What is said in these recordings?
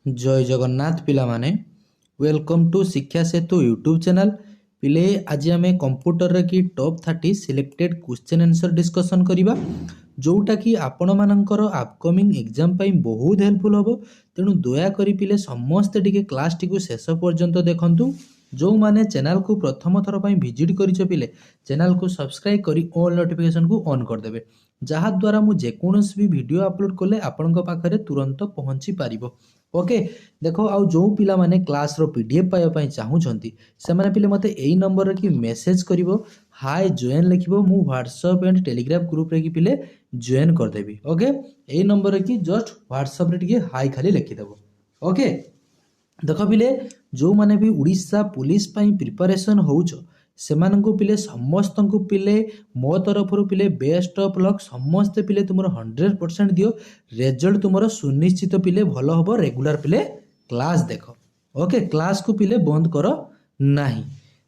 जय जगन्नाथ पिला माने वेलकम टू शिक्षा सेतु यूट्यूब चैनल पिले आज आम कंप्यूटर रे की top 30 selected question answer discussion करिबा जोटा कि आपण मानकर अपकमिंग एग्जाम पाई बहुत हेल्पफुल होबो। तेणु दया करी पिले समस्त टिके क्लास टी को शेष पर्यंत देखंतु। जो माने चैनल को प्रथम थर पाई विजिट करिछ पिले चैनल को सब्सक्राइब करी ऑल नोटिफिकेशन को ऑन कर देबे, जहा द्वारा मु जेकोनोसी भी वीडियो अपलोड कले आपनक पाखरे तुरंत पहुंची पारिबो। ओके देखो आउ जो पिला माने क्लास रो पीडीएफ पाया पई चाहूछंती से माने पिले मते एई नंबर रे की मेसेज करिवो हाय जॉइन लिखिबो मु व्हाट्सएप एंड टेलीग्राम ग्रुप रे की पिले जॉइन कर देबी। ओके एई नंबर रे की जस्ट व्हाट्सएप रे टिके हाय खाली लिखि देबो। ओके देख पिले जो माने भी उड़ीसा पुलिस पाई प्रिपरेशन होउछ सेमानंकु पिले समस्त को पिले मो तरफ पिले बेस्ट ऑफ लक समस्त पिले तुमर 100% दियो रिजल्ट तुमर सुनिश्चित पिले भलो हबो। रेगुलर पिले क्लास देखो। ओके क्लास को पिले बंद करो नाही।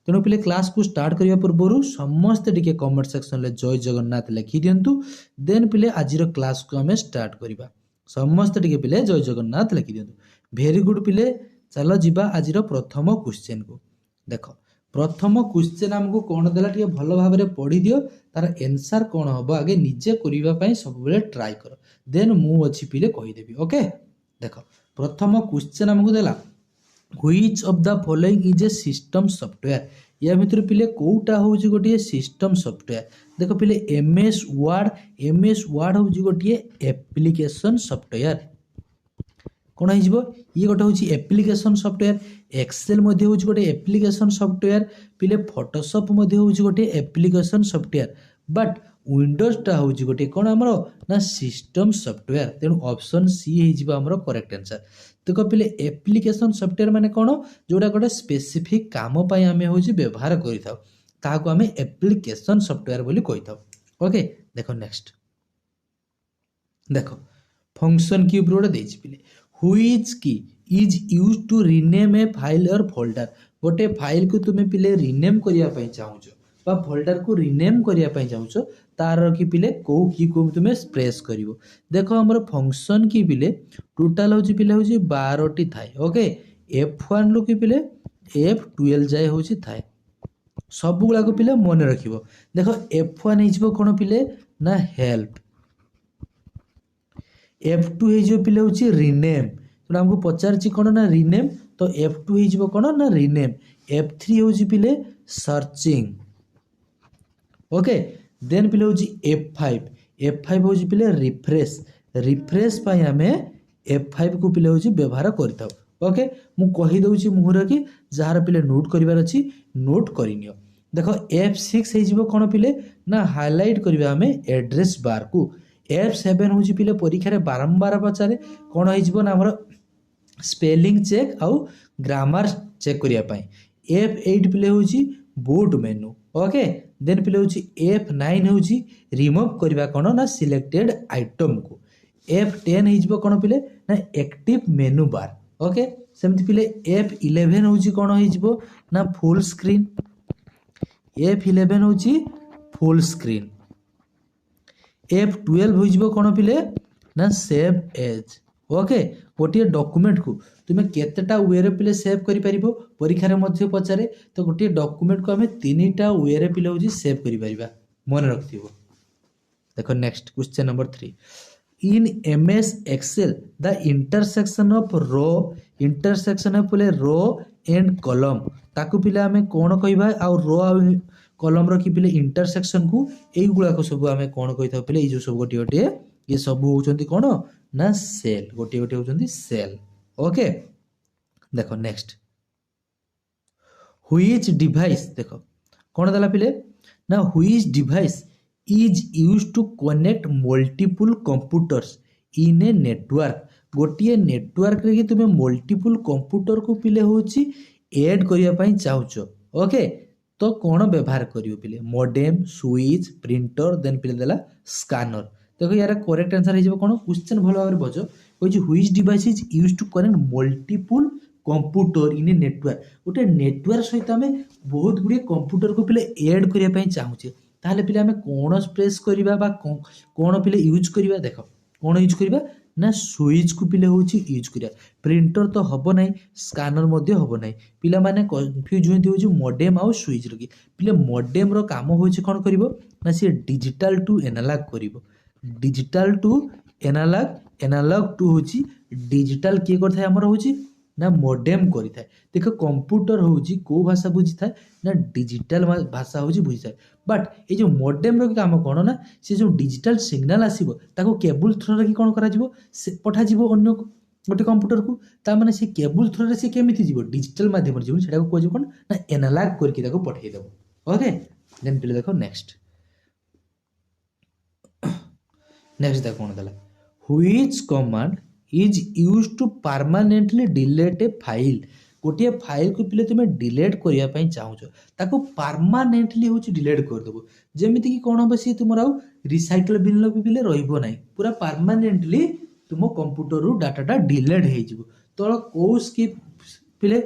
तेणु पिले क्लास को स्टार्ट करिया पूर्व समस्त टिके कमेंट सेक्शन ले जय जगन्नाथ लिखि दियंतु। देन पिले आजिर क्लास को हमें स्टार्ट करिबा। समस्त टिके पिले जय जगन्नाथ लिखि दियंतु। वेरी गुड पिले चलो जिबा आजिर प्रथम क्वेश्चन को। देखो प्रथम क्वेश्चन हमको कौन देला टिके भलो भाव रे पढ़ी दियो तार आंसर कौन हबो आगे निजे करिबा पई सब बेले ट्राई करो। देन मु अछि पिले कहि देबी। ओके देखो प्रथम क्वेश्चन हमको देला which of the following is a system software. या भितर पिले कोउटा होउची गोटिए सिस्टम सॉफ्टवेयर। देखो पिले एमएस वर्ड होउची गोटिए एप्लीकेशन सॉफ्टवेयर। कौन हो ये गोटे हूँ एप्लिकेशन सॉफ्टवेयर। एक्सेल मध्य हूँ गोटे एप्लिकेशन सॉफ्टवेयर। पिले फोटोशॉप मध्य हूँ गोटे एप्लिकेशन सॉफ्टवेयर। बट विंडोजटा हूँ गोटे कौन आमर ना सिस्टम सॉफ्टवेयर। तेणु ऑप्शन सी हो करेक्ट आंसर। देखो पिले एप्लिकेशन सॉफ्टवेयर माने कौन जोड़ा गोटे स्पेसिफिक काम आम हूँ व्यवहार करता आम एप्लिकेशन सॉफ्टवेयर बोली कही था। ओके देखो नेक्स्ट देखो फंक्शन की ऊपर गोटे पिले which key is use to rename a file और फोल्डर। गोटे फाइल को तुम्हें पिले रिनेम करिया पई चाहूचो बा फोल्डर को रिनेम करिया पई चाहूचो तार की पिले को की को तुम्हें प्रेस करिवो। देखो हमर फंक्शन की पिले टोटल होची पिले होची 12 टी थाए। ओके F1 लो की पिले F12 जाय होची थाए। सब गुला को पिले मन रखिवो। देखो F1 हिजबो कोन पिले ना हेल्प। F2 हो पिले हूँ रिनेम। तो हमको पचार कौन ना रिनेम तो F2 हो कौन ना रिनेम। F3 हूँ पिले सर्चिंग। ओके देन पिले हूँ F5 हूँ पिले रिफ्रेश पाई आम F5 को पिले हूँ व्यवहार करता। ओके मु कही दउची मुहर की जार पिले नोट करिवार अछि नोट करिनियो। देखो F6 हो कौन पिले ना हाईलाइट करिवा आम एड्रेस बार को। F7 हूँ पिले परीक्षा बारंबार पचारे कौन हो ना स्पेलिंग चेक आउ ग्रामर चेक करने। F8 पिले हूँ बूट मेनू। ओके देन पिले हूँ F9 हूँ रिमूव करवा कौन ना सिलेक्टेड आइटम को। F10 हो कौन पिले ना एक्टिव मेनू बार। ओके सेमती पिले F11 हूँ कौन हो ना फुल स्क्रीन। F11 हूँ फुल स्क्रीन। F12 हो कौन पिले ना सेव एज। ओके गोटे डॉक्यूमेंट को तुम्हें केतेटा वे रे पिले सेव करि परिबो परीक्षा रे मध्य पचारे तो गोटे डॉक्यूमेंट को हमें 3टा वे रे पिले होजी सेव करि परिबा मन रखथिबो। देखो next question number 3 in MS Excel the intersection of row intersection of पिले रो एंड कॉलम ताकू पिले हमें कौन कहबा आ रो आ कॉलम रो की पिले इंटरसेक्शन को एई गुला को सब हमें कौन कहि था पिले ई जो सब गोटे गोटे ये सब होचंती कौन ना सेल गोटे गोटे होचंती सेल। ओके देखो नेक्स्ट व्हिच डिवाइस। देखो कौन देला पिले ना which device is used to connect multiple computers in a network. गोटे नेटवर्क रे कि तुमे मल्टीपल कंप्यूटर को पिले होची ऐड करिया पई चाहूचो। ओके तो कौन व्यवहार करियो पिले मॉडेम स्विच प्रिंटर देन पिले देला स्कैनर। देखो यार करेक्ट आंसर हो कौन क्वेश्चन भल भाव बज कही which device is used to connect multiple computer in a network. गोटे नेटवर्क सहित आम बहुत गुड़े कंप्यूटर को पिले ऐड करिया पई चाहूचे ताहले पिले आम कौन प्रेस करिबा बा कौन पिले यूज करिबा। देखो कौन यूज करिबा ना स्विच को पिले होची यूज करिया प्रिंटर तो हबो नाही स्कैनर मध्ये हबो नाही पिला माने कंफ्यूज होती होची मॉडेम आउ स्विच रो की पिले मॉडेम रो काम होची कोन करिवो ना से डिजिटल टू एनालॉग करिवो digital to analog analog to होची डिजिटल के करथाय हमर होची ना मॉडेम करिथाय देखो कंप्यूटर होची को भाषा बुझी थाय ना डिजिटल भाषा होची बुझी थाय बट ए जो मॉडेम रो काम कोन ना से जो डिजिटल सिग्नल आसीबो ताको केबल थ्रू रे कोन करा जिवो से पठा जिवो अन्य गोटे कंप्यूटर को ता माने से केबल थ्रू रे से केमिति जिवो डिजिटल माध्यम रे जिवो सेटा को कोजो कोन ना एनालॉग करके ताको पठै देबो ओके देन पिले देखो नेक्स्ट देखो कोन दला which command is use to permanently delete a file गोटे फाइल को पिले तुम डिलीट करिया पई चाहूछ ताको परमानेंटली होची डिलीट कर देबो जेमिति कि कोन हो सी तुमरा रिसाइकल बिन भी पिले रहइबो नाही पूरा परमानेंटली तुम कंप्यूटर रु डाटाटा डिलीट हे जिवो तो को स्किप पिले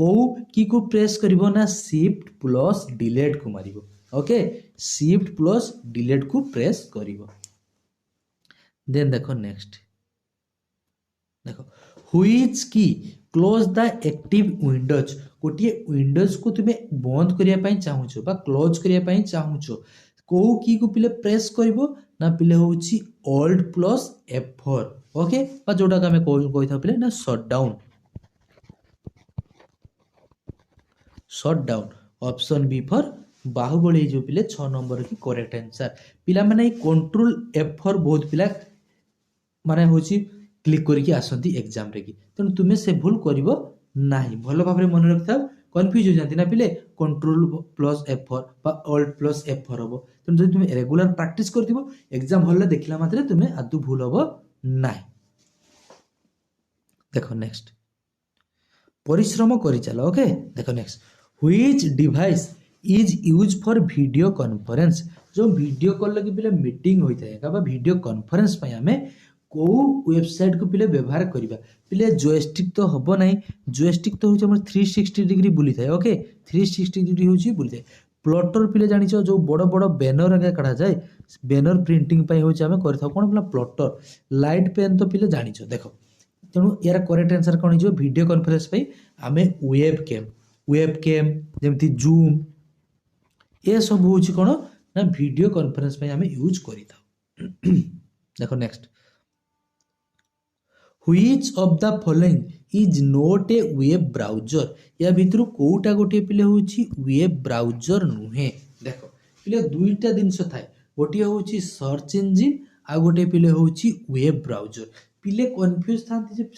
को की को प्रेस करिवो ना शिफ्ट प्लस डिलीट को मारिवो ओके शिफ्ट प्लस डिलीट को प्रेस करिवो देन देखो नेक्स्ट देखो व्हिच की क्लोज द एक्टिव विंडोज गोटे विंडोज को तुम्हें बंद करिया पई चाहूछो बा क्लोज करिया पई चाहूछो को की को पिले प्रेस करिवो ना पिले होची ऑल्ट प्लस F4 ओके बा जोटा का हमें कोइ था पिले ना shut down option B for Baahubali जो पिले 6 नंबर की करेक्ट आंसर पिला माने कंट्रोल F4 बहुत पिला माने होची क्लिक करके आसती एग्जाम रे की तेणु तुम्हें से भूल करिवो नाही भलो भाबरे मन रखता कंफ्यूज हो जाती ना पिले कंट्रोल प्लस F4 बा ऑल्ट प्लस F4 हबो तेणु जदि तुम रेगुलर प्रैक्टिस करथिबो एग्जाम हॉल देखला मात्रे तुम्हें आदु भूल हबो नाही देखो नेक्स्ट परिश्रम करि चलो ओके देखो next which device is use for video conference जो वीडियो कॉल लगी पिले मीटिंग होइता है बा वीडियो कॉन्फ्रेंस पय हमें को वेबसाइट को पिले व्यवहार करिबा पिले जॉयस्टिक तो हबो नाही जॉयस्टिक तो होचे हमर 360 डिग्री बुली थाए ओके 360 डिग्री होची बुली थाए प्लॉटर पिले जानिछो जो बड़ बड़ बैनर आगे काढा जाय बैनर प्रिंटिंग पय होचे हमें करथाउ कोन बोला प्लॉटर लाइट पेन तो पिले जानिछो देखो तेणु यार करेक्ट आंसर कोन हिजो वीडियो कॉन्फ्रेंस पय हमें वेब कैम जेमति जूम ए सब होची कोन ना वीडियो कॉन्फ्रेंस पय हमें यूज करिथाउ देखो next Which of the following is not a web browser या भितर कोटा गोटे पिले होची वेब ब्राउजर नुहे देखो पिले दुईटा जिनस थाए गोटे होची सर्च इंजिन आ गोटे पिले होची वेब ब्राउजर पिले कंफ्यूज थांती जे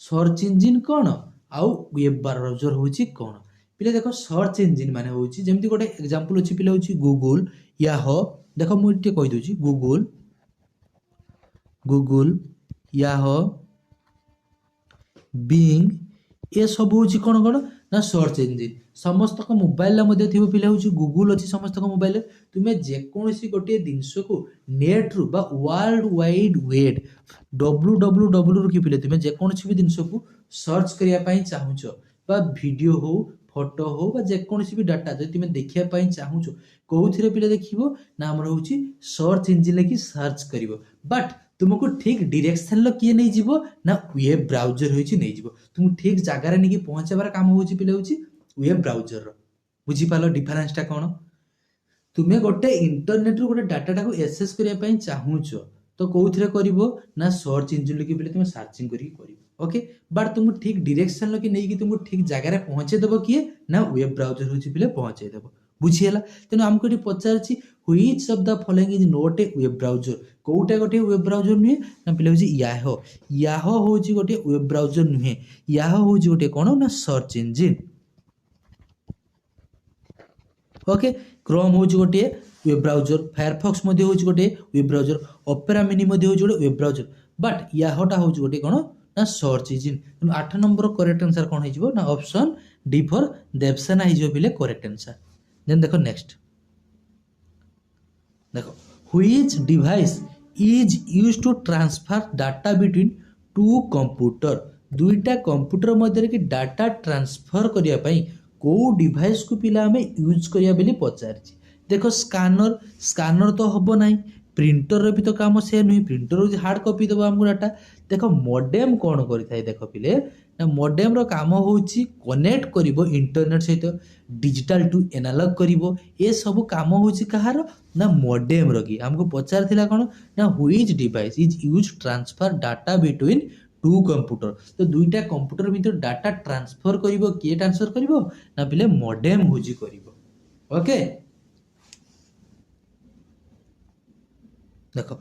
सर्च इंजिन कोन आउ वेब ब्राउजर होची कोन पिले देखो सर्च इंजिन माने होची जेमति गोटे एग्जांपल होची पिले होची गूगल याहो देखो मु इटे कहि दोची गूगल याहो बिंग ये सब होची कोन कोन ना सर्च इंजिन समस्त को मोबाइल मध्ये थिबो पिले होची गूगल अछि समस्त को मोबाइल तुमे जे कोनसी गोटे दिनस को नेट रु बा वर्ल्ड वाइड वेब www रु की पिले तुमे जे कोनसी भी दिनस को सर्च करिया पई चाहूछो बा वीडियो हो फोटो हो बा जे कोनसी भी डाटा जे तुमे देखिया पई चाहूछो कोउथिरे पिले देखिबो ना हमर होची सर्च इंजिन लेकी सर्च करिवो बट तुमको ठीक डायरेक्शन लो किए नहीं जीवो ना वेब ब्राउजर होइची नहीं जीवो तुम ठीक जगह रे नहीं पहुंचाबार काम होची पिले होची वेब ब्राउजर रो बुझी पालो डिफरेंस टा कोन तुमे गोटे इंटरनेट रो गोटे डाटा को एक्सेस करिया पई चाहूचो तो कोउथिरे करिवो ना सर्च इंजिन लेकी पिले तुम सर्चिंग करी करिवो ओके बट तुम ठीक डायरेक्शन लो कि नहीं कि तुमको ठीक जगह रे पहुंचे देबो किए ना वेब ब्राउजर होची पिले पहुंचे देबो बुझियला तेनु हमको एटी पचारछि which of the following is not a web browser कोउटा गोटे वेब ब्राउजर नुहे ना पिले होची याहो होची गोटे वेब ब्राउजर नुहे याहो होची गोटे कोन ना सर्च इंजिन ओके क्रोम होची गोटे वेब ब्राउजर फायरफॉक्स मध्ये होची गोटे वेब ब्राउजर ओपेरा मिनी मध्ये होची गोटे वेब ब्राउजर बट याहोटा होची गोटे कोन ना search engine 8 number correct answer कोन हिजबो ना ऑप्शन डी फॉर देवसेना हिजबो पिले करेक्ट आंसर देन देखो नेक्स्ट देखो which device is used to transfer data between two computer दुईटा कंप्यूटर मध्य के डाटा ट्रांसफर करिया पई को डिवाइस को पिला हमें यूज करिया बेली पचारछि देखो स्कैनर तो हबो नाही प्रिंटर भी तो काम से नुहे प्रिंटर हूँ हार्ड कॉपी देव आमको डाटा देख मॉडेम कौन करें देख पिले ना मॉडेम रो काम होची कनेक्ट करिवो इंटरनेट सहित डिजिटल टू एनालॉग करिवो ए सब काम होची कहार ना मॉडेम रो की हमको पचार थिला कोन ना which device is use transfer data between two computer तो दुईटा कंप्यूटर भीतर डाटा ट्रांसफर करिवो के ट्रांसफर करिवो ना पिले मॉडेम होजी करिवो ओके देखो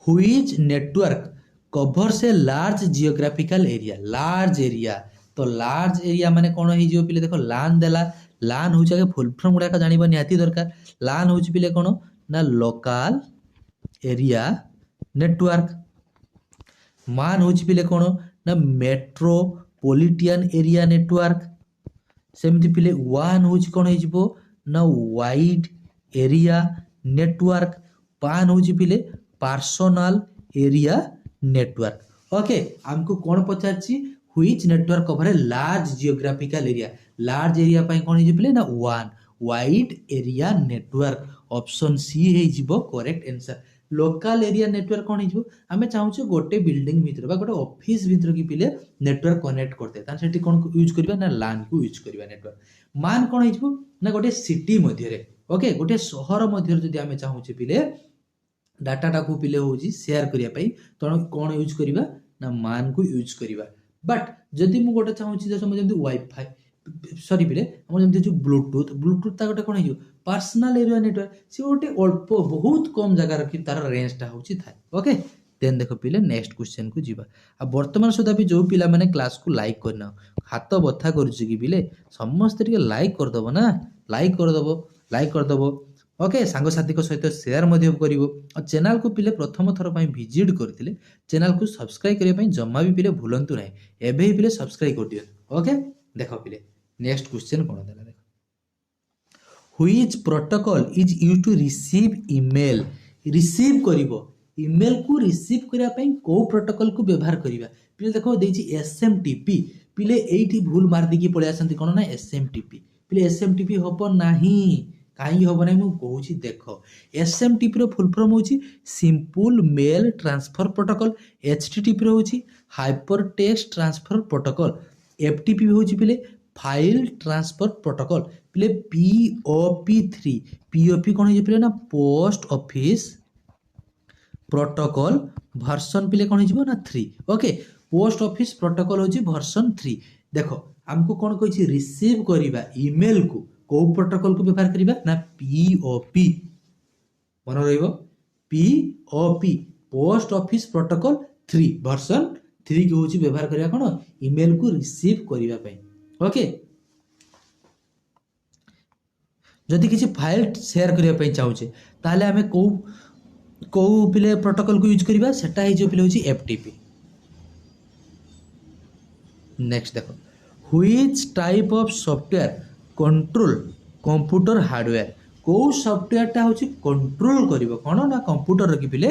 which network covers A large geographical area तो लार्ज एरिया माने कौन हो पिले देखो लान देला लान हूँ आगे फुल फॉर्म गुड़ाक जानिबा निहाती दरकार लान हूँ पिले कौन ना लोकल एरिया नेटवर्क मान हूँ पिले कौन ना मेट्रोपोलिटन एरिया नेटवर्क सेमती पिले वन हूँ कौन हो ना वाइड एरिया नेटवर्क पान हूँ पिले पर्सनल एरिया नेटवर्क ओके हमको कौन पचारछि which network cover a large geographical area पाई कौन हो पिले ना वन wide area network option C हो correct answer local area network कौन हो आम चाहूँ गोटे बिल्डिंग भितर गोटे ऑफिस भितर की पिले नेटवर्क कनेक्ट करते तान से कौन यूज करबा ना लान को यूज करबा नेटवर्क मान कौन हो ना गोटे सिटी मध्य ओके गोटे सहर मध्य जदि आम चाहूँ पिले डाटाटा को पिले हूँ सेयार करने तो कौन यूज करवा ना मान को यूज करवा बट जदि मुझे गोटे चाहूँ जमी वाईफाई सरी पिले जो ब्लूटूथ ता गोटे कौन हो पर्सनल एरिया नेटवर्क सी गोटे अल्प बहुत कम जगह रखी तार रेंजटा हूँ थाए ओके देन देख पिले नेक्स्ट क्वेश्चन को जीवा आ वर्तमान सुधा भी जो पिला माने क्लास को लाइक करना हाथ बथा करुच्ची कि पिले समस्त लाइक करदेव ना लाइक करदेव ओके सांगसाथी सहित सेयार कर चैनल को पिले प्रथम थर विजिट करते चैनल को सब्सक्राइब करने जमा भी पिले भूलु ना एवं ही पिले सब्सक्राइब कर दियो ओके देख पिले नेक्स्ट क्वेश्चन कौन देला देख which protocol is use to receive email receive करिवो ईमेल को रिसीव करने को प्रोटोकॉल को व्यवहार करवा पिले देखो देछि एसएमटीपी पिले एठी भूल मार देकी पळे आसंती कोन ना एसएमटीपी पिले एसएमटीपी होबो नाही कहीं हम ना मुझे देख एसएमटीपी फुल फॉर्म हूँ simple mail transfer protocol HTTP हूँ hyper text transfer protocol FTP हूँ पिले फाइल ट्रांसफर प्रोटोकॉल पिले पीओपी3 पीओपी कौन हो पिले ना पोस्ट ऑफिस प्रोटोकॉल वर्सन पिले कौन हो ना 3 ओके पोस्ट ऑफिस प्रोटोकॉल हूँ वर्सन 3 देखो हमको कौन कही रिसीव करवा ईमेल को को प्रोटोकॉल को व्यवहार करवा ना पीओपी मन रहिबो POP post office protocol 3 version 3 की होची व्यवहार करवा कोन ईमेल को रिसीव करबा पई ओके जदि किसी फाइल शेयर करबा पई चाहूचे ताले हमें को पिले प्रोटोकॉल को यूज करबा सेटा हे जो पिले होची एफटीपी नेक्स्ट देखो which type of software control computer hardware को सॉफ्टवेयरटा हूँ कंट्रोल करिवो कोन ना कंप्यूटर रखी पिले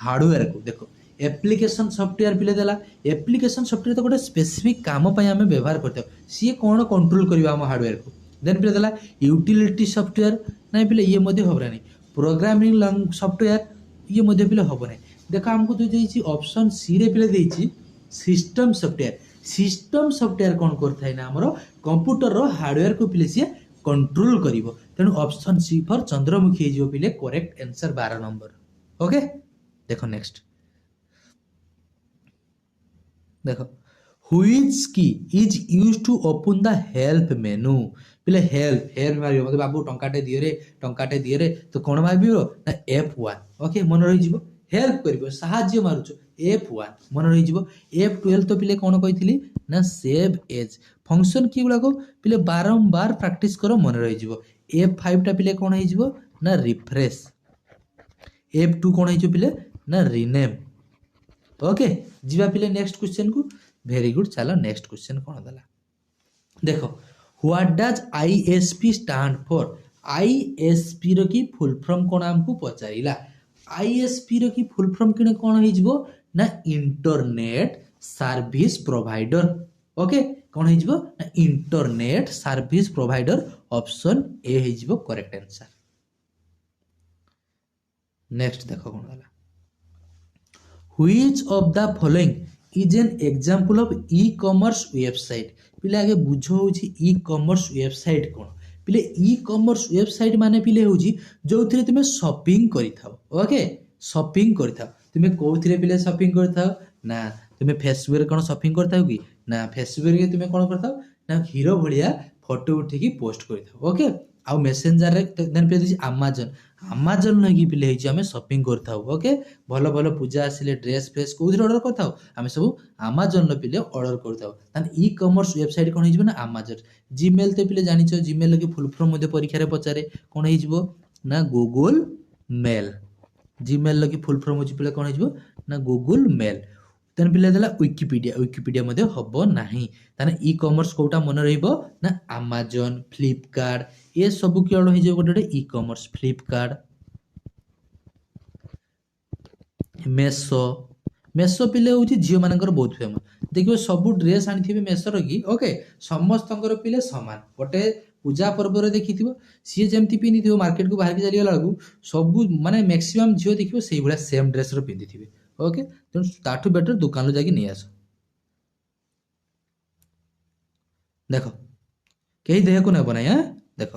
हार्डवेयर को देखो एप्लिकेशन सॉफ्टवेयर पिले देला एप्लिकेशन सॉफ्टवेयर तो गोटे स्पेसिफिक काम पई हमें व्यवहार करते सी कौन कंट्रोल करबा हम हार्डवेयर को देन पिले देला यूटिलिटी सॉफ्टवेयर नहीं पिले ये मध्ये होबरा नहीं प्रोग्रामिंग सॉफ्टवेयर ये मध्ये पिले होबो नहीं देखो हमको तो देछि ऑप्शन सी रे पिले देछि सिस्टम सॉफ्टवेयर कौन करथाय ना हमरो कंप्यूटर रो हार्डवेयर को पिले सी कंट्रोल करिवो तेनु ऑप्शन सी फॉर चंद्रमुखी हे जो पिले करेक्ट आंसर 12 नंबर ओके देखो नेक्स्ट देखो which key is used to open the help menu पिले हेल्प मारियो मते बाबू टंकाटे दिए रे तो कोन मारियो ना F1 ओके मन रहि जिवो हेल्प करिवो सहाय्य मारुचो F1 मन रहि जिवो F12 तो पिले कोन कहिथिली ना सेव एज फंक्शन की गुला को पिले बारंबार प्रैक्टिस करो मन रहि जिवो F5 टा पिले कोन हे जिवो ना रिफ्रेश F2 कोन हे जो पिले ना रीनेम ओके जीवा पिले नेक्स्ट क्वेश्चन को वेरी गुड चलो नेक्स्ट क्वेश्चन कौन देला देखो what does ISP stand for ISP रो की फुल फॉर्म कोन हमको पचारिला आईएसपी रो की फुल फॉर्म किने कोन हे जिवो ना इंटरनेट सर्विस प्रोवाइडर ओके कौन हो ना internet service provider option A हो करेक्ट आंसर नेक्स्ट देख कौन है which of the following is an example of e commerce website पिले आगे बुझ होची ई कॉमर्स वेबसाइट कौन पिले ई कॉमर्स वेबसाइट माने पिले होची जोथिरे तुमे शॉपिंग करिथाओ ओके शॉपिंग करिथाओ तुमे कोथिरे पिले शॉपिंग करिथाओ ना तुमे फेसबुक रे कोन शॉपिंग करथाओ कि ना फेसबुक रे तुमे कोन करथाओ ना हीरो भलिया फोटो उठेकी पोस्ट करिथाओ ओके आउ मेसेंजर रे देन पे दिस अमेज़न अमेज़न लगी पिले हिची हमें शॉपिंग करथाओ ओके भलो भलो पूजा आसिले ड्रेस फ्रेस कोथिरे ऑर्डर करथाओ हमें सब अमेज़न लो पिले ऑर्डर करथाओ तान ई कॉमर्स वेबसाइट कोन हिजबो ना अमेज़न जीमेल ते पिले जानिचो जीमेल लगी फुल फॉर्म मध्ये परीक्षा रे पचारे कोन हिजबो ना गूगल मेल जीमेल लगी फुल फॉर्म होची पिले कोन हिजबो ना गूगल मेल तेन पिले देला विकिपीडिया विकिपीडिया मध्ये हबो नाही ताने ई कॉमर्स कोटा मन रहइबो ना अमेज़न फ्लिपकार्ट ये सब केवल हो गोटे e commerce Flipkart meso meso पिले हूँ झील मान बहुत फेमस देखिए सब ड्रेस आनी मेसोर कि ओके समस्त पिले सामान गोटे पूजा पर्व देखी सी जमी पिंधि मार्केट को बाहर की चलीगला बेलू सब माने मैक्सिमम झील देखिए से भाया सेम ड्रेस पिंधि थे ओके तेणु ताठू बेटर दुकान जाकि नहीं आस देख कहीं देह को नेब ना देख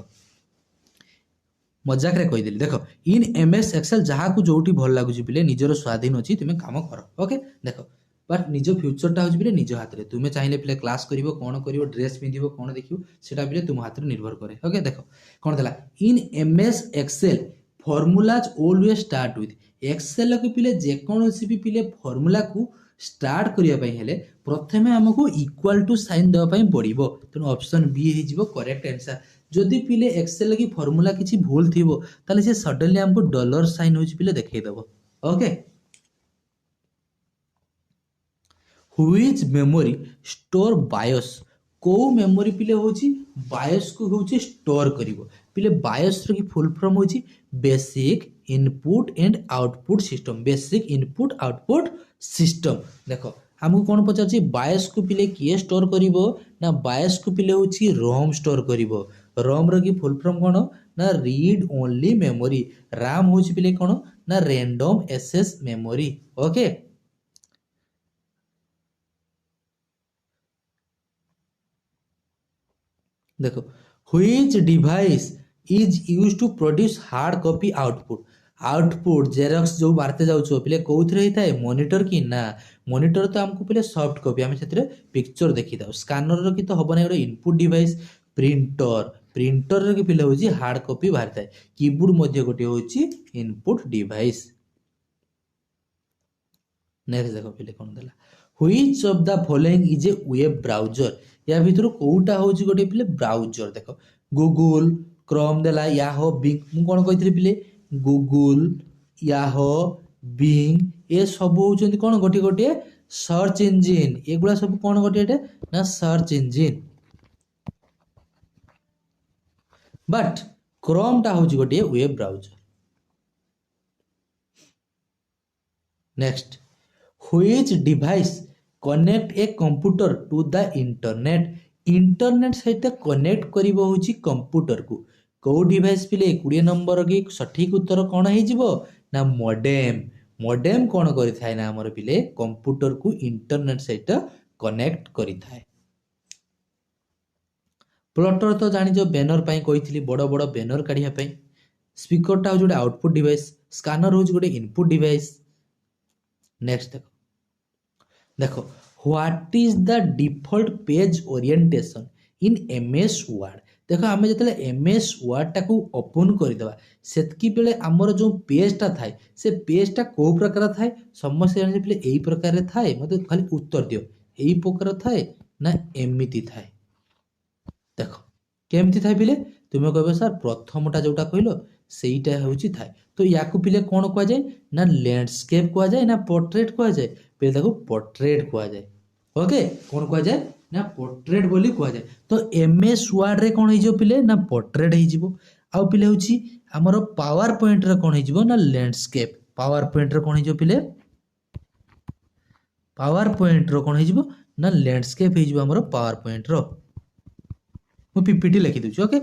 मजाक रे कहीदेली देख इन एमएस एक्सेल जहाँ को जोटी भल लगुच पिले निजर स्वाधीन अच्छी तुम्हें काम कर ओके देख बट निज फ्यूचरटा हूँ पिले निज हाथ में तुम्हें चाहिए पिले क्लास कर कौन कर ड्रेस पिंध कौन देखियो सेटा पिले तुम हाथ में निर्भर करे ओके देख कौन था in MS Excel formulas always start with Excel को पिले जेकोसी भी पिले फॉर्मूला को स्टार्ट करने हेले प्रथमे आमको इक्वल टू साइन देवाई पड़ो तेणु ऑप्शन बी हो करेक्ट आंसर जदि पिले एक्सेल की फॉर्मूला किसी भूल थी ताले से सडनली हमको डॉलर साइन हो पिले देखईदेव okay which memory store BIOS को मेमोरी पिले होची बायोस को होची स्टोर करिवो पिले बायोस रो की फुल फॉर्म होची basic input and output system basic input output system देखो हमको कौन पचार बायोस को पिले किए स्टोर करिवो ना बायोस को पिले होची रोम स्टोर करिवो रोम रो की फुल फॉर्म कौन ना रीड ओनली मेमोरी राम होची पिले कौन ना रैंडम एक्सेस मेमोरी ओके देखो which device is use to produce hard copy output output Xerox जो बारते जाउछो पिले कोउथरे हिता है मॉनिटर की ना मॉनिटर तो हमको पिले सॉफ्ट कॉपी हम सेतरे पिक्चर देखि दाउ स्कैनर रो की तो हबो नै एरो इनपुट डिवाइस प्रिंटर प्रिंटर रो की पिले होची हार्ड कॉपी बारता है कीबोर्ड मध्ये गोटे होची इनपुट डिवाइस नेक्स्ट देखो पिले कोन देला which of the following is a web browser या भीतर कोउटा होची गोटे पिले ब्राउजर देखो गूगल क्रोम देला याहो बिंग मु कोन कहितले पिले गूगल याहो बिंग ये सब होचंती कोन गोटे गोटे सर्च इंजिन एगुला सब कोन गोटे ना सर्च इंजिन बट क्रोम टा होची गोटे web browser next which device connect a computer to the internet internet सहित कनेक्ट करिवो होची कंप्यूटर को को डिवाइस पिले 20 नंबर की सठिक उत्तर कौन हो ना मॉडेम मॉडेम कौन करिथाय ना हमर पिले कंप्यूटर को इंटरनेट सहित कनेक्ट करिथाय प्लॉटर तो जानी जो बैनर पाई कहितली बड़ बड़ बैनर काढिया पाई स्पीकर टा जोडे आउटपुट डिवाइस स्कैनर हो गोटे इनपुट डिवाइस नेक्स्ट देखो देखो what is the default page orientation in MS word देखो आम जो एमएस वर्ड टाक ओपन करदेवा सेतकी बेले आमर जो पेजटा थाए से पेजटा कौ प्रकार थाए समस्त जान पे यही प्रकार थाए मत खाली उत्तर दियो यही प्रकार थाए ना एमती थाए देख केमती थाए पिले तुम्हें कह सर प्रथमटा जोटा कहल सेटा हूँ थाए तो या पिले कौन कह जाए ना लैंडस्केप कह जाए ना पोर्ट्रेट कह जाए पे देखो पोर्ट्रेट कह जाए ओके कौन कह जाए ना पोर्ट्रेट बोली कह जाए तो एमएस वर्ड रे कौन हो पिले ना पोर्ट्रेट हो आउ पिले हूँ आमर पावर पॉइंट रे कौन हो ना लैंडस्केप पावर पॉइंट रे कौन हो पिले पावर पॉइंट रो कौन हो ना लैंडस्केप हो पावर पॉइंट रो मु पीपीटी लिखि दूची ओके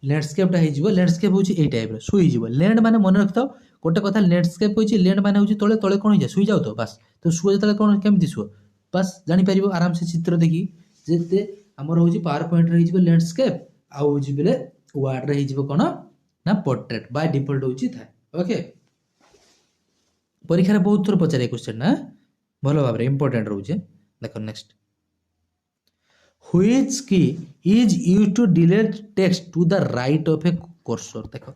लैंडस्केपटा हो लैंडस्केप हूँ ये टाइप शुईज लैंड माने मन रखि था गोटे कथा लैंडस्केप होची लैंड माने हूँ तले तले कौन हो शुई जाओ तो बस तो शुए जो कौन केमती शुए बस जापर आराम से चित्र देखी जिते आमर हूँ पावर पॉइंट हो लैंडस्केप आउ हूँ बोले वार्ड रे हो कौन ना पोर्ट्रेट बाय डिफॉल्ट होची था ओके परीक्षा बहुत थर पचारे क्वेश्चन ना भल भाव इंपोर्टेंट रोचे देख next which key is use to delete text to the right of a cursor देख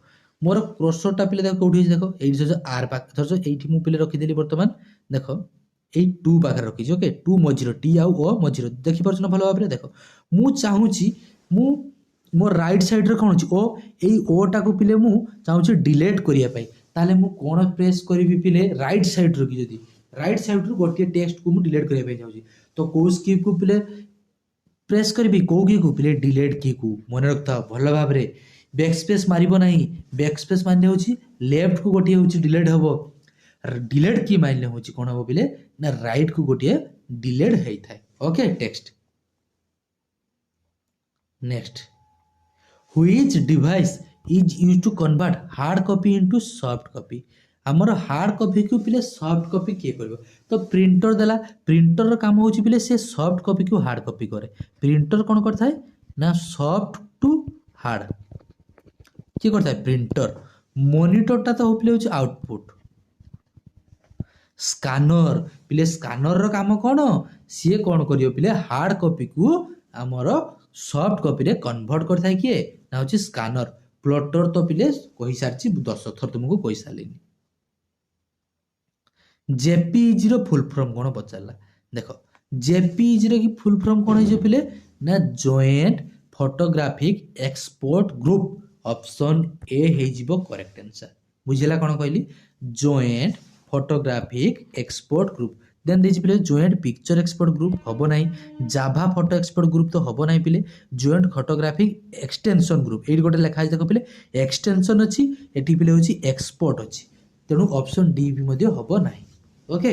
मोर कर्सरटा पिले देख कौटी देख ये आर पाख धर ये मुझे पिले रखीदेली बर्तमान देख ये टू पाखे रखी ओके टू मझीर टी आउ ओ मझीर देखिपार भल भाव देख मु चाहूँगी मु मो राइट साइड कौन अच्छी ओ यही ओटा को पिले मु चाहूँगी डिलीट करने ताले मु कौन प्रेस करी पिले राइट साइड रो कि राइट साइड रू गोटे टेक्स्ट को मु डिलीट करने चाहूँगी तो कौ की को पिले प्रेस करी कौ की को पिले डिलीट की को मन रखता भल भाव बैकस्पेस मारिबो नहीं बैकस्पेस मानने हूँ लेफ्ट को गोटे हूँ डिलीट हम डिलीट की मानने हूँ कौन हम पिले ना राइट को गोटे डिलीट होता है okay text next which device is use to convert hard copy into soft copy आमर हार्ड कॉपी को पिले सॉफ्ट कॉपी किए कर तो प्रिंटर देला प्रिंटर काम हूँ पिले से सॉफ्ट कॉपी को हार्ड कॉपी करे प्रिंटर कौन करता है ना सॉफ्ट टू हार्ड किए करता है प्रिंटर मॉनिटरटा तो पिले हूँ आउटपुट स्कानर पिले स्कानर काम कौन सी कौन कर पिले हार्ड कॉपी को आमर सॉफ्ट कॉपी रे कन्वर्ट करता है किए ना हूँ स्कानर प्लॉटर तो पिले कही सारी 10 थर तुमको कही सारे जेपीईजी रो फुल फॉर्म कौन पचारा देख जेपीईजी रो की फुल फॉर्म कौन है पिले ना joint photographic export group option A हो करेक्ट आंसर बुझेला कौन कहली joint photographic export group then देखिए पिले जॉइंट पिक्चर एक्सपोर्ट ग्रुप हम ना जाभा फोटो एक्सपोर्ट ग्रुप तो हम ना पिले जॉइंट फोटोग्राफिक एक्सटेंशन ग्रुप ये गोटे लिखाई देख पिले एक्सटेंशन अच्छी ये पिले हूँ एक्सपोर्ट अच्छी तेणु ऑप्शन डी भी हम ना ओके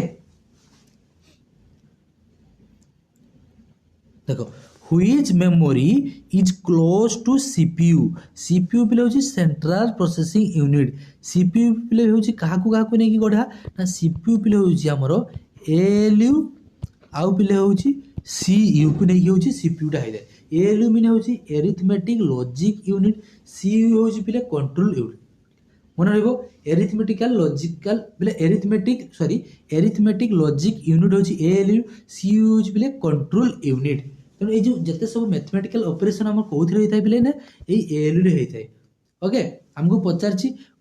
देखो which memory is close to CPU CPU पिले हूँ सेंट्रल प्रोसेसिंग यूनिट सीपीयू पिले हूँ क्या नहीं गढ़ा ना सीपीयू पिले हूँ आमर एएलयू आउ पिले हूँ सीयू को नहीं हूँ सीपीयूटा होता है एएलयू मीन हूँ एरिथमेटिक लॉजिक यूनिट सीयू हूँ पिले कंट्रोल यूनिट मन रही एरिथमेटिकल लॉजिकल पिले एरिथमेटिक लॉजिक यूनिट हूँ एएलयू सीयू हूँ पिले कंट्रोल यूनिट तेणु ये जिते सब मैथमेटिकल ऑपरेशन आम कौन होता है पिले ना ये एएलयू होता है ओके आमको पचार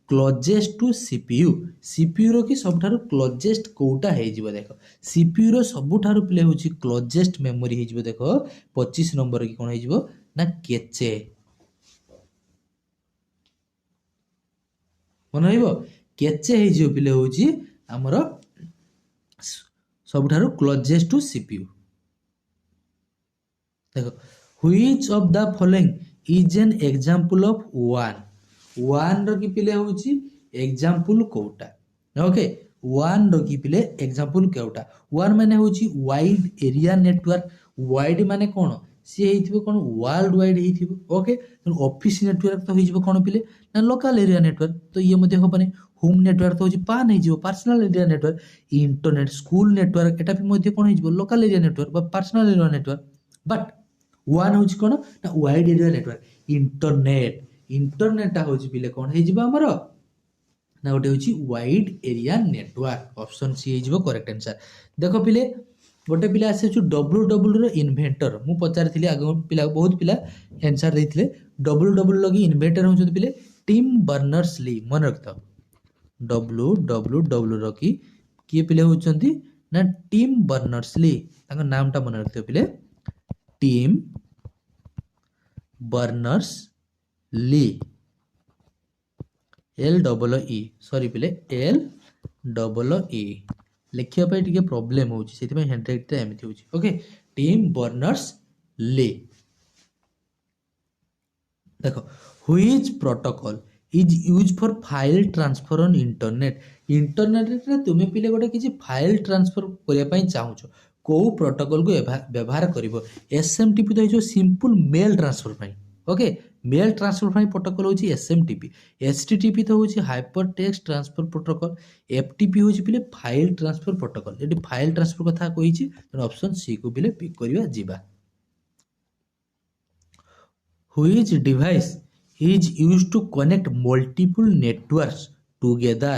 क्लोजेस्ट टू सीपीयू सीपीयू रो कि सबठारु क्लोजेस्ट कोटा हो देख सीपीयू रो सबठारु पिले हूँ क्लोजेस्ट मेमोरी हो देख 25 नंबर की कौन हो ना केचे मन केचे हो पिले हूँ आमर सबठारु क्लोजेस्ट टू सीपीयू देख which of the following is an example of one रो की पिले हूँ एग्जांपल कोटा ओके वन रो की पिले एग्जांपल कोटा वन माने हूँ वाइड एरिया नेटवर्क वाइड माने कौन सी हो कौन वर्ल्ड वाइड हो ओके ऑफिस नेटवर्क तो हो कौन पिले ना लोकल एरिया नेटवर्क तो ये हेनी होम नेटवर्क तो पान हो personal area network internet school network एटा भी कौन हो local area network personal area network but one हूँ कौन ना वाइड एरिया नेटवर्क इंटरनेट इंटरनेटा हूँ पिले कौन होमर ना गोटे हूँ wide area network option C हो करेक्ट आंसर देख पिले गोटे पिला आसे डब्ल्यू इन्वेंटर मु पचारि आग पिला बहुत पिला आंसर देते डब्ल्यू लगी इन्वेंटर हूँ पिले टिम बर्नर्स ली मन रखता डब्ल्यू रखी किए पिले होती ना टिम बर्नर्स ली नामटा मन रखते पिले Tim Berners Lee LEE sorry पिले LEE लिखा टे प्रोब्लेम हो हैंडराइटिंग एमती हो ओके टिम बर्नर्स ली देख which protocol is use for file transfer on internet internet रे तुम पिले गोटे किसी फाइल ट्रांसफर करने चाहूँ कौ प्रोटोकॉल को व्यवहार कर एसएमटीपी तो हो simple mail transfer okay mail transfer protocol होची एसएमटीपी, एचटीटीपी तो होची hyper text transfer protocol, FTP होची पिले फाइल ट्रांसफर प्रोटोकॉल। एटी फाइल ट्रांसफर कथा कहिछि तेणु ऑप्शन सी को पिले पिक करिवा जिबा। Which device is used to connect multiple networks together?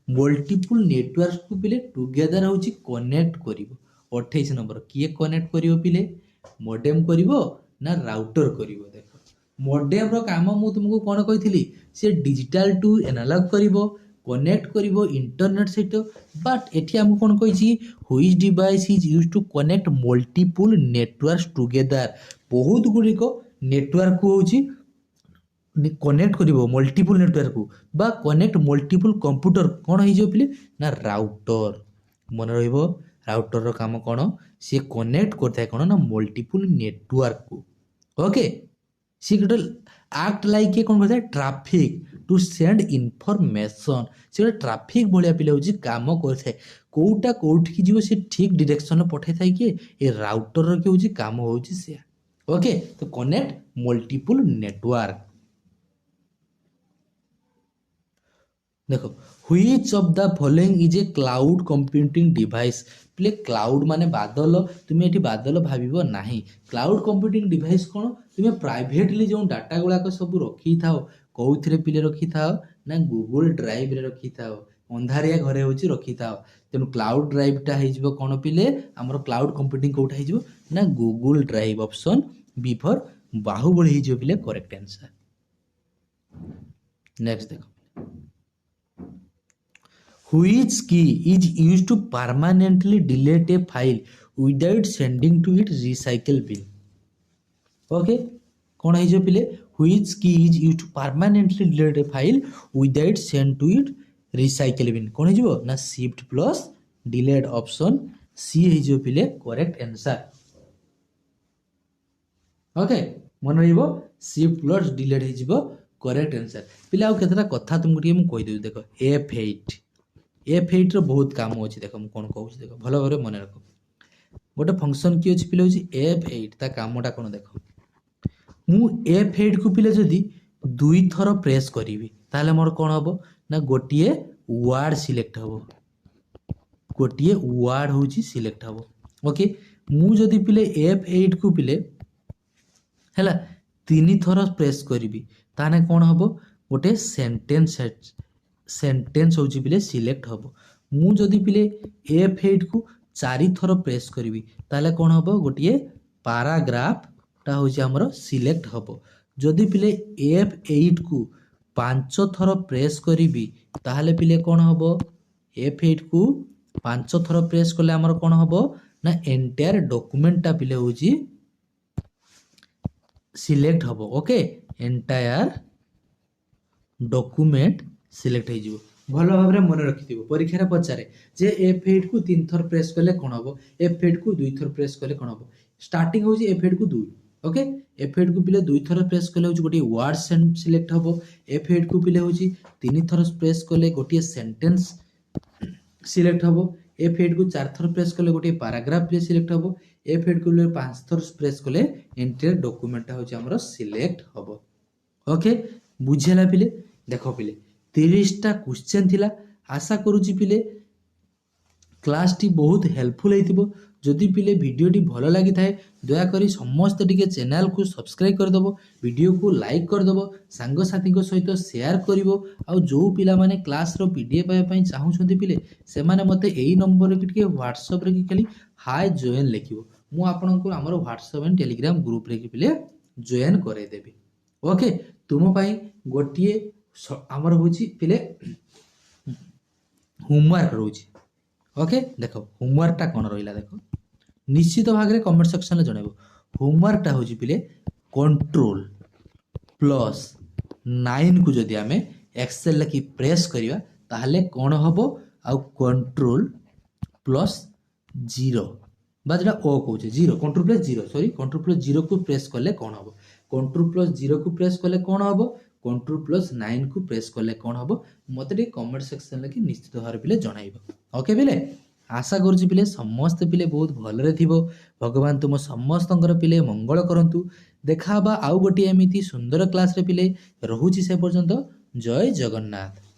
multiple networks को पिले together होची connect करिवो। 28 नंबर किए connect करिवो पिले modem करिवो ना router करिवो। देखो modem रो काम मु तुमको कोन कहिथिली से डिजिटल टू एनालॉग करिवो, कनेक्ट करिवो इंटरनेट सहित। बट एठी हमको कोन कहिछि which device is used to connect multiple networks together? बहुत गुडी को नेटवर्क को होची कनेक्ट करिवो मल्टीपल नेटवर्क को बा कनेक्ट मल्टीपल कंप्यूटर कोन होई जो पिले ना राउटर। मन रहिबो राउटर रो काम कोन से कनेक्ट करथाय कोन ना मल्टीपल नेटवर्क को। ओके सी गोटे एक्ट लाइक ए कोन करथाय ट्रैफिक टू सेंड इनफॉरमेशन। से गोटे ट्रैफिक भलिया पिले होची काम करथाय कोउटा कोउठ की जीवो से ठीक डायरेक्शन पठै थाय कि ए राउटर रो के होची काम होची से। ओके तो कनेक्ट मल्टीपल नेटवर्क। देखो which of the following is a cloud computing device. Play cloud माने बादल, तुम एठी बादल भाबिबो नाही। क्लाउड कंप्यूटिंग डिवाइस कोन तुम प्राइवेटली जो डाटा गुला को सब रखी थाओ कोउथरे पिले रखी थाओ ना गूगल ड्राइव रे रखी थाओ, अंधारिया घरे होची रखी थाओ। तेनु क्लाउड ड्राइव टा हे जिवो कोन पिले हमर क्लाउड कंप्यूटिंग कोउठा हे जिवो ना Google Drive. Option B for Baahubali हे जिवो पिले करेक्ट आंसर। नेक्स्ट देखो which key is used to permanently delete a file without sending to it recycle bin? Okay कौन है जो पिले which key is used to permanently delete a file without send to it recycle bin? कौन है जो ना shift plus delete। Option C है जो पिले करेक्ट आंसर। ओके मन रहिबो shift plus delete है जो करेक्ट आंसर। पिले आ केतरा कथा तुमको टिके मु कहि देउ। देखो F8 रो बहुत काम होची। देखो मु कोन कहूची देखो भलो भाबरे मन रखो। गोटे फंक्शन की अछि पिले होची F8 ता कामटा कोन देखो मु F8 को पिले जदी दुई थरो प्रेस करिवि ताले मोर कोन हबो ना गोटिए वर्ड सिलेक्ट हबो, गोटिए वर्ड होची सिलेक्ट हबो। ओके मु जदी पिले F8 को पिले हैला तीनी थरो प्रेस करिवि ताने कोन हबो गोटे सेंटेंस होची पिले सिलेक्ट हबो। मु जदी पिले F8 को चारि थरो प्रेस करिवि ताले कोन हबो गोटिए पैराग्राफ ता होची हमरो सिलेक्ट हबो। जदी पिले F8 को 5 थरो प्रेस करिवि ताले पिले कोन हबो F8 को 5 थरो प्रेस करले हमरो कोन हबो ना एंटायर डॉक्यूमेंट ता पिले होची सिलेक्ट हबो। ओके एंटायर डॉक्यूमेंट सिलेक्ट हो जिवो। भलो भाबरे मन रखिथिबो परीक्षा रे पचारे जे F8 को 3 थर प्रेस करले कोन हबो, F8 को 2 थर प्रेस करले कोन हबो। स्टार्टिंग होची F8 को 2। ओके F8 को पिले 2 थर प्रेस करले होची गोटी वर्ड सिलेक्ट हबो। F8 को पिले होची 3 थर प्रेस करले गोटी सेंटेंस सिलेक्ट हबो। F8 को 4 थर प्रेस करले गोटी पैराग्राफ पिले सिलेक्ट हबो। F8 को 5 थर प्रेस करले एंटायर डॉक्यूमेंट होची हमरो सिलेक्ट हबो। ओके बुझेला पिले। देखो पिले 30 टा क्वेश्चन थिला। आशा करूची पिले क्लास टी बहुत हेल्पफुल हेतिबो। जदि पिले वीडियो टी भलो लागि थाए दया करी समस्त टिके चैनल को सब्सक्राइब कर दबो, वीडियो को लाइक कर दबो, संग साथी को सहित शेयर करिवो। आ जो पिला माने क्लास रो पीडीएफ पाए पई चाहू छथि पिले से माने मते एई नंबर रे टिके WhatsApp रे कि खाली हाय जॉइन लिखिवो। मु आपन को हमर WhatsApp एंड Telegram ग्रुप रे कि पिले जॉइन करे देबी। ओके तुम पई गोटिए हमर होची पिले होमवर्क रोची। ओके देखो होमवर्क टा कोन रहिला देखो निश्चित भाग रे कमेंट सेक्शन में जणाइबो। होमवर्क टा होची पिले कंट्रोल प्लस 9 को जदी हमें एक्सेल लकी प्रेस करिवा ताहले कोन हबो आ कंट्रोल प्लस 0 बा जेटा ओ कहूचे 0 control plus 0 sorry control plus 0 को प्रेस करले कोन हबो, कंट्रोल प्लस 0 को प्रेस करले कोन हबो, कंट्रोल प्लस 9 को प्रेस करले कोन हबो मते टे कमेंट सेक्शन लकी निश्चित भार पिले जणाइबो। ओके पिले आशा करूची पिले समस्त पिले बहुत भलरे थिबो। भगवान तुम समस्तंकर पिले मंगल करंतु। ଦେଖା ହେବା ଆଉ ଗୋଟିଏ ଏମିତି ସୁନ୍ଦର କ୍ଲାସ୍ରେ ପିଲେ। ରହୁଛି ସେ ପର୍ଯ୍ୟନ୍ତ। ଜୟ ଜଗନ୍ନାଥ।